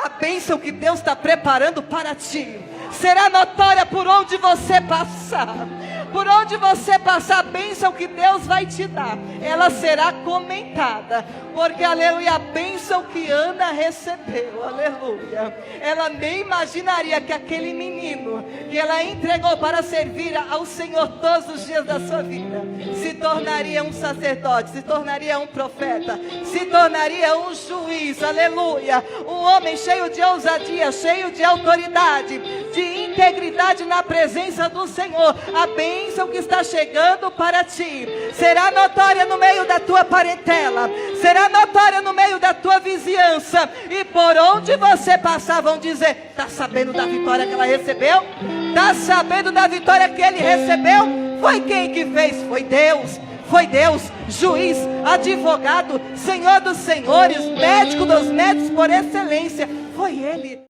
A bênção que Deus está preparando para ti será notória por onde você passar. Por onde você passar, a bênção que Deus vai te dar, ela será comentada. Porque, aleluia, a bênção que Ana recebeu, aleluia, ela nem imaginaria que aquele menino que ela entregou para servir ao Senhor todos os dias da sua vida, se tornaria um sacerdote, se tornaria um profeta, se tornaria um juiz, aleluia, um homem cheio de ousadia, cheio de autoridade, de integridade na presença do Senhor. A bênção que está chegando para ti será notória no meio da tua parentela, será notória no meio da tua vizinhança, e por onde você passar vão dizer: está sabendo da vitória que ela recebeu? Está sabendo da vitória que ele recebeu? Foi quem que fez? Foi Deus. Foi Deus, juiz, advogado, Senhor dos senhores, médico dos médicos por excelência. Foi Ele.